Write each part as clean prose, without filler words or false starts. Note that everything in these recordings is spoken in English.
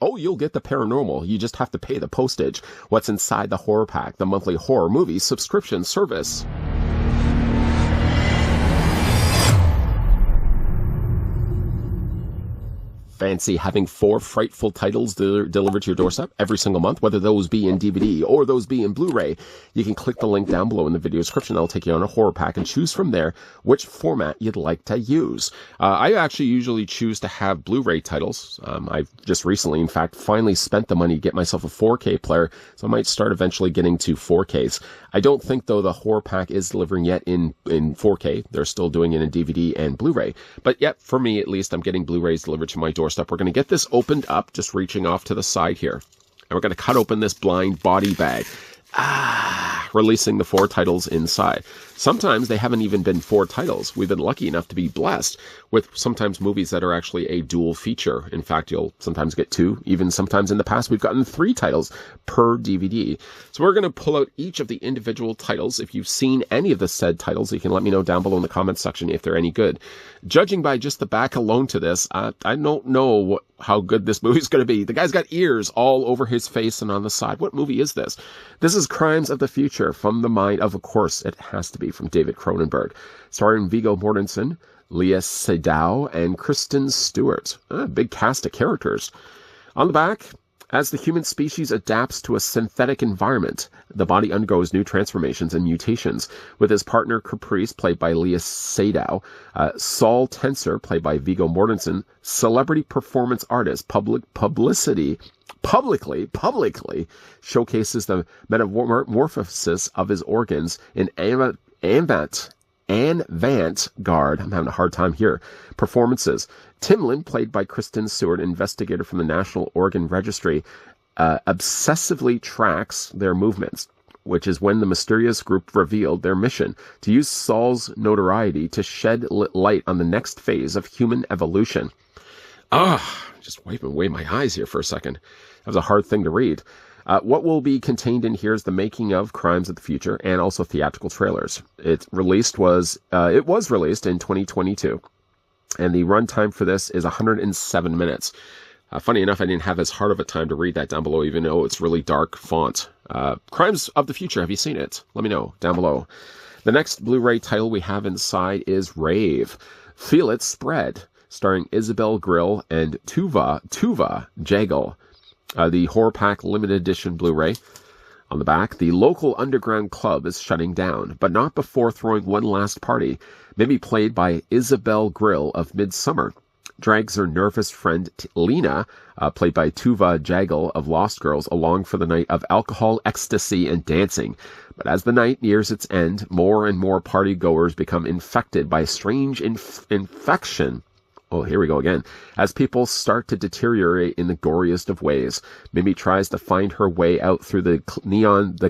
Oh, you'll get the paranormal. You just have to pay the postage. What's inside the horror pack, the monthly horror movie subscription service. Fancy having 4 frightful titles delivered to your doorstep every single month, whether those be in DVD or those be in Blu-ray? You can click the link down below in the video description. That'll take you on a horror pack and choose from there which format you'd like to use. I actually usually choose to have Blu-ray titles. I've just recently, in fact, finally spent the money to get myself a 4K player, so I might start eventually getting to 4Ks. I don't think, though, the horror pack is delivering yet in 4K. They're still doing it in DVD and Blu-ray. But yet, for me, at least, I'm getting Blu-rays delivered to my doorstep. We're going to get this opened up, just reaching off to the side here. And we're going to cut open this blind body bag. Releasing the 4 titles inside. Sometimes they haven't even been 4 titles. We've been lucky enough to be blessed with sometimes movies that are actually a dual feature. In fact, you'll sometimes get 2. Even sometimes in the past, we've gotten 3 titles per DVD. So we're going to pull out each of the individual titles. If you've seen any of the said titles, you can let me know down below in the comments section if they're any good. Judging by just the back alone to this, I don't know how good this movie's going to be. The guy's got ears all over his face and on the side. What movie is this? This is Crimes of the Future, from the mind of course, it has to be from David Cronenberg, starring Viggo Mortensen, Léa Seydoux, and Kristen Stewart. Big cast of characters. On the back, as the human species adapts to a synthetic environment, the body undergoes new transformations and mutations, with his partner Caprice, played by Léa Seydoux, Saul Tenser, played by Viggo Mortensen, celebrity performance artist, publicly showcases the metamorphosis of his organs in avant-garde, I'm having a hard time here, performances. Timlin, played by Kristen Stewart, investigator from the National Organ Registry, obsessively tracks their movements, which is when the mysterious group revealed their mission: to use Saul's notoriety to shed light on the next phase of human evolution. Just wiping away my eyes here for a second. That was a hard thing to read. What will be contained in here is the making of Crimes of the Future and also theatrical trailers. It was released in 2022, and the runtime for this is 107 minutes. Funny enough, I didn't have as hard of a time to read that down below, even though it's really dark font. Crimes of the Future, have you seen it? Let me know down below. The next Blu-ray title we have inside is Rave, Feel It Spread, starring Isabel Grill and Tuva Jagal. The Horror Pack Limited Edition Blu-ray. On the back, the local underground club is shutting down, but not before throwing one last party, maybe played by Isabel Grill of Midsummer. Drags her nervous friend Lena, played by Tuva Jagal of Lost Girls, along for the night of alcohol, ecstasy, and dancing. But as the night nears its end, more and more party-goers become infected by a strange infection. Oh, here we go again. As people start to deteriorate in the goriest of ways, Mimi tries to find her way out through the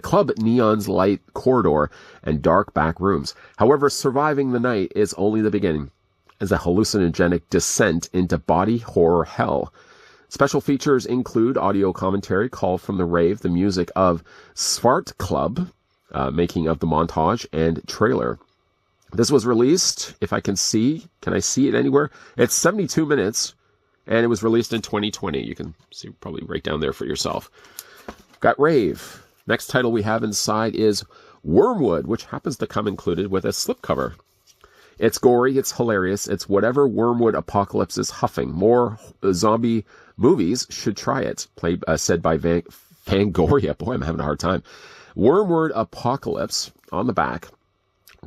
club neon's light corridor and dark back rooms. However, surviving the night is only the beginning, as a hallucinogenic descent into body horror hell. Special features include audio commentary, call from the rave, the music of Svart Club, making of the montage, and trailer. This was released, if I can see I see it anywhere? It's 72 minutes, and it was released in 2020. You can see probably right down there for yourself. Got Rave. Next title we have inside is Wormwood, which happens to come included with a slipcover. It's gory, it's hilarious, it's whatever Wormwood apocalypse is huffing. More zombie movies should try it. Said by Fangoria. Boy, I'm having a hard time. Wormwood Apocalypse, on the back.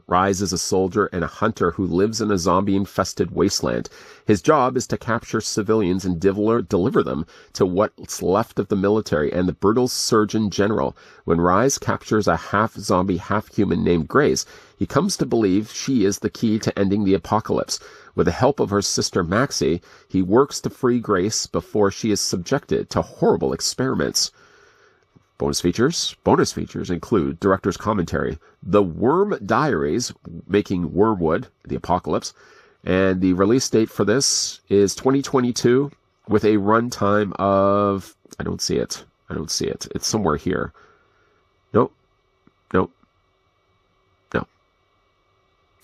Rise is a soldier and a hunter who lives in a zombie-infested wasteland. His job is to capture civilians and deliver them to what's left of the military and the brutal Surgeon General. When Rise captures a half-zombie, half-human named Grace, he comes to believe she is the key to ending the apocalypse. With the help of her sister Maxie, he works to free Grace before she is subjected to horrible experiments. Bonus features include director's commentary, The Worm Diaries, making Wormwood, the apocalypse, and the release date for this is 2022 with a runtime of, I don't see it. It's somewhere here. Nope.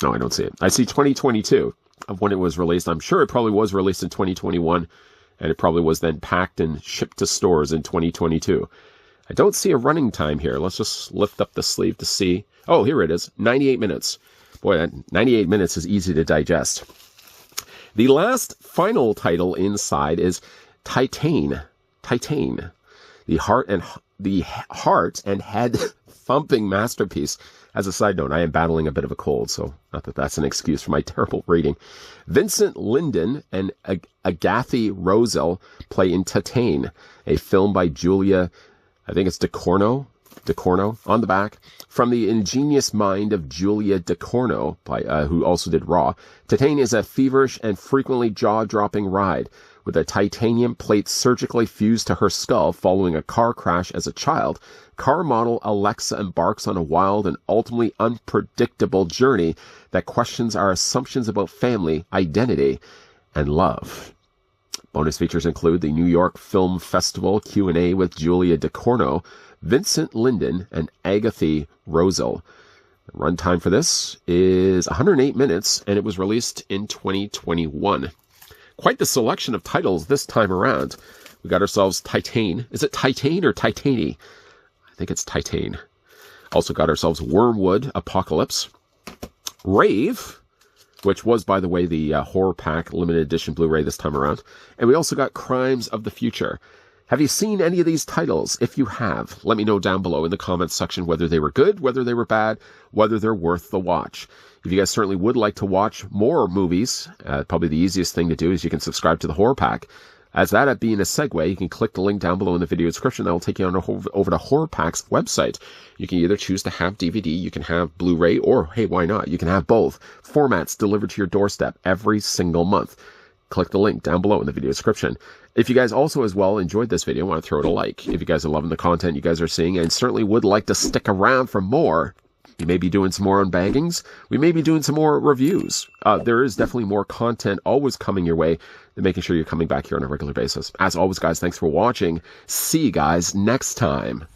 No, I don't see it. I see 2022 of when it was released. I'm sure it probably was released in 2021. and it probably was then packed and shipped to stores in 2022. I don't see a running time here. Let's just lift up the sleeve to see. Oh, here it is, 98 minutes. Boy, that 98 minutes is easy to digest. The last final title inside is Titane. Titane. The heart and head thumping masterpiece. As a side note, I am battling a bit of a cold, so not that that's an excuse for my terrible reading. Vincent Linden and Agathe Rosell play in Titane, a film by Julia, I think it's Ducournau on the back. From the ingenious mind of Julia Ducournau, who also did Raw, Titane is a feverish and frequently jaw-dropping ride. With a titanium plate surgically fused to her skull following a car crash as a child, car model Alexa embarks on a wild and ultimately unpredictable journey that questions our assumptions about family, identity, and love. Bonus features include the New York Film Festival Q&A with Julia Ducournau, Vincent Linden, and Agathe Rosell. The runtime for this is 108 minutes, and it was released in 2021. Quite the selection of titles this time around. We got ourselves Titane. Is it Titane or Titani? I think it's Titane. Also got ourselves Wormwood Apocalypse. Rave, which was, by the way, the Horror Pack limited edition Blu-ray this time around. And we also got Crimes of the Future. Have you seen any of these titles? If you have, let me know down below in the comments section whether they were good, whether they were bad, whether they're worth the watch. If you guys certainly would like to watch more movies, probably the easiest thing to do is you can subscribe to the Horror Pack. As that being a segue, you can click the link down below in the video description. That will take you on over to Horror Pack's website. You can either choose to have DVD, you can have Blu-ray, or, hey, why not? You can have both formats delivered to your doorstep every single month. Click the link down below in the video description. If you guys also as well enjoyed this video, I want to throw it a like. If you guys are loving the content you guys are seeing and certainly would like to stick around for more, we may be doing some more unbaggings. We may be doing some more reviews. There is definitely more content always coming your way and making sure you're coming back here on a regular basis. As always, guys, thanks for watching. See you guys next time.